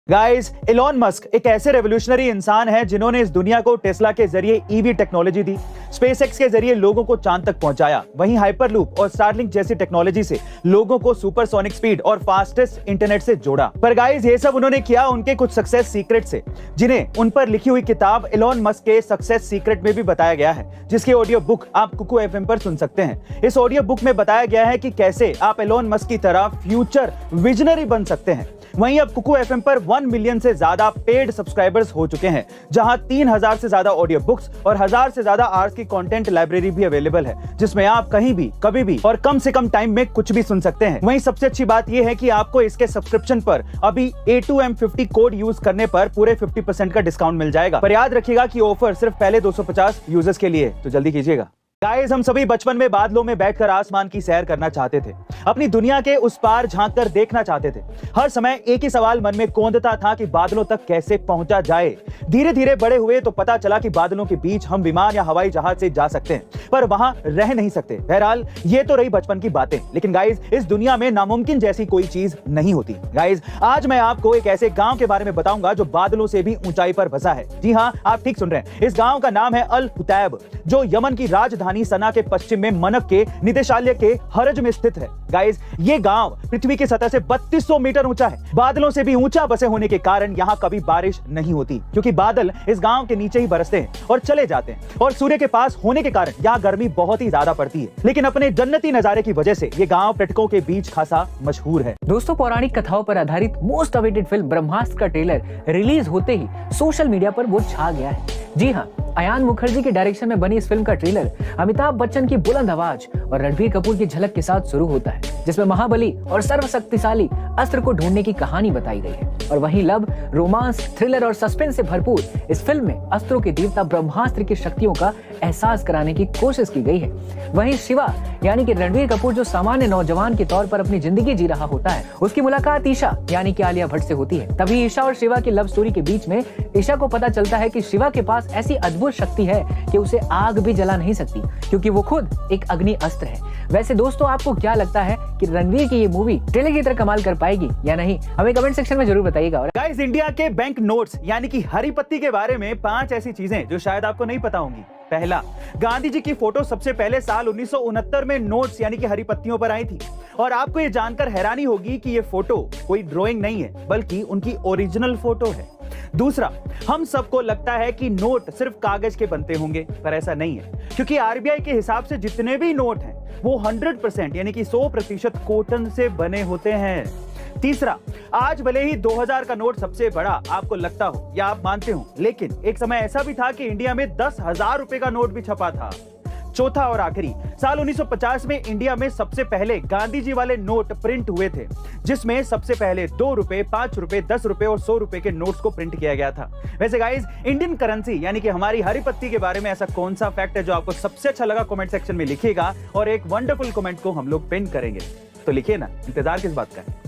Guys, Elon Musk एक ऐसे revolutionary इंसान है जिन्होंने इस दुनिया को टेस्ला के जरिए ईवी टेक्नोलॉजी दी, स्पेसएक्स के जरिए लोगों को चांद तक पहुंचाया, वहीं हाइपरलूप और स्टारलिंक जैसी टेक्नोलॉजी से लोगों को सुपरसोनिक स्पीड और फास्टेस्ट इंटरनेट से जोड़ा। पर गाइस, ये सब उन्होंने किया उनके कुछ सक्सेस सीक्रेट से, जिन्हें उन पर लिखी हुई किताब इलॉन मस्क के सक्सेस सीक्रेट में भी बताया गया है, जिसकी ऑडियो बुक आप कुकू एफएम पर सुन सकते हैं। इस ऑडियो बुक में बताया गया है कि कैसे आप इलॉन मस्क की तरह फ्यूचर विजनरी बन सकते हैं। वहीं अब कुकू एफएम पर 1 मिलियन से ज्यादा पेड सब्सक्राइबर्स हो चुके हैं, जहां 3000 से ज्यादा ऑडियो बुक्स और 1000 से ज्यादा आवर्स की कंटेंट लाइब्रेरी भी अवेलेबल है, जिसमें आप कहीं भी, कभी भी और कम से कम टाइम में कुछ भी सुन सकते हैं। वहीं सबसे अच्छी बात यह है कि आपको इसके सब्सक्रिप्शन पर अभी A2M50 कोड यूज करने पर पूरे 50% का डिस्काउंट मिल जाएगा। पर याद रखिएगा कि ऑफर सिर्फ पहले 250 यूजर्स के लिए, तो जल्दी कीजिएगा। गाइस, हम सभी बचपन में बादलों में बैठकर आसमान की सैर करना चाहते थे, अपनी दुनिया के उस पार झांककर देखना चाहते थे। हर समय एक ही सवाल मन में कौंधता था कि बादलों तक कैसे पहुंचा जाए। धीरे धीरे बड़े हुए तो पता चला कि बादलों के बीच हम विमान या हवाई जहाज से जा सकते हैं, पर वहां रह नहीं सकते। बहरहाल, ये तो रही बचपन की बातें, लेकिन गाइस, इस दुनिया में नामुमकिन जैसी कोई चीज नहीं होती। गाइस, आज मैं आपको एक ऐसे गांव के बारे में बताऊंगा जो बादलों से भी ऊंचाई पर बसा है। जी हां, आप ठीक सुन रहे हैं। इस गांव का नाम है अल हुतैब, जो यमन की राजधानी सना के पश्चिम में मनक के निदेशालय के हरज में स्थित है। गाइस, ये गांव पृथ्वी की सतह से 3200 मीटर ऊंचा है। बादलों से भी ऊंचा बसे होने के कारण यहाँ कभी बारिश नहीं होती, क्योंकि बादल इस गांव के नीचे ही बरसते हैं और चले जाते हैं। और सूर्य के पास होने के कारण यहाँ गर्मी बहुत ही ज्यादा पड़ती है, लेकिन अपने जन्नती नजारे की वजह से ये गांव पर्यटकों के बीच खासा मशहूर है। दोस्तों, पौराणिक कथाओं पर आधारित मोस्ट अवेटेड फिल्म ब्रह्मास्त्र का ट्रेलर रिलीज होते ही सोशल मीडिया पर वो छा गया है। जी हाँ, अयान मुखर्जी के डायरेक्शन में बनी इस फिल्म का ट्रेलर अमिताभ बच्चन की बुलंद आवाज और रणबीर कपूर की झलक के साथ शुरू होता है, जिसमें महाबली और सर्वशक्तिशाली अस्त्र को ढूंढने की कहानी बताई गई है। और वहीं लव, रोमांस, थ्रिलर और सस्पेंस से भरपूर इस फिल्म में अस्त्रों के देवता ब्रह्मास्त्र की शक्तियों का एहसास कराने की कोशिश की गई है। वहीं शिवा यानी कि रणबीर कपूर, जो सामान्य नौजवान के तौर पर अपनी जिंदगी जी रहा होता है, उसकी मुलाकात ईशा यानी कि आलिया भट्ट से होती है। तभी ईशा और शिवा की लव स्टोरी के बीच में ईशा को पता चलता है कि शिवा के पास ऐसी अद्भुत शक्ति है कि उसे आग भी जला नहीं सकती, क्योंकि वो खुद एक अग्नि अस्त्र है। वैसे दोस्तों, आपको क्या लगता है कि रणवीर की ये मूवी ट्रेलर की तरह कमाल कर पाएगी या नहीं? हमें कमेंट सेक्शन में जरूर बताइएगा। और गाइस, इंडिया के बैंक नोट्स यानी कि हरी पत्ती के बारे में 5 ऐसी चीजें जो शायद आपको नहीं पता होंगी। पहला, गांधी जी की फोटो सबसे पहले साल 1969 में नोट्स यानी कि हरी पत्तियों पर आई थी। और आपको ये जानकर हैरानी होगी कि ये फोटो कोई ड्राइंग नहीं है, बल्कि उनकी ओरिजिनल फोटो है। दूसरा, हम सबको लगता है कि नोट सिर्फ कागज के बनते होंगे, पर ऐसा नहीं है, क्योंकि आरबीआई के हिसाब से जितने भी नोट हैं वो 100% यानी कि 100% कॉटन से बने होते हैं। तीसरा, आज भले ही 2000 का नोट सबसे बड़ा आपको लगता हो या आप मानते हो, लेकिन एक समय ऐसा भी था कि इंडिया में 10,000 रुपए का नोट भी छपा था। चौथा और आखिरी, साल 1950 में इंडिया में सबसे पहले गांधी जी वाले नोट प्रिंट हुए थे, जिसमें सबसे पहले 2 रुपए, 5 रुपए, 10 रुपए और 100 रुपए के नोट्स को प्रिंट किया गया था। वैसे गाइस, इंडियन करेंसी यानी कि हमारी हरी पत्ती के बारे में ऐसा कौन सा फैक्ट है जो आपको सबसे अच्छा लगा? कमेंट सेक्शन में लिखिएगा और एक वंडरफुल कमेंट को हम लोग पिन करेंगे। तो लिखिए ना, इंतजार किस बात का है?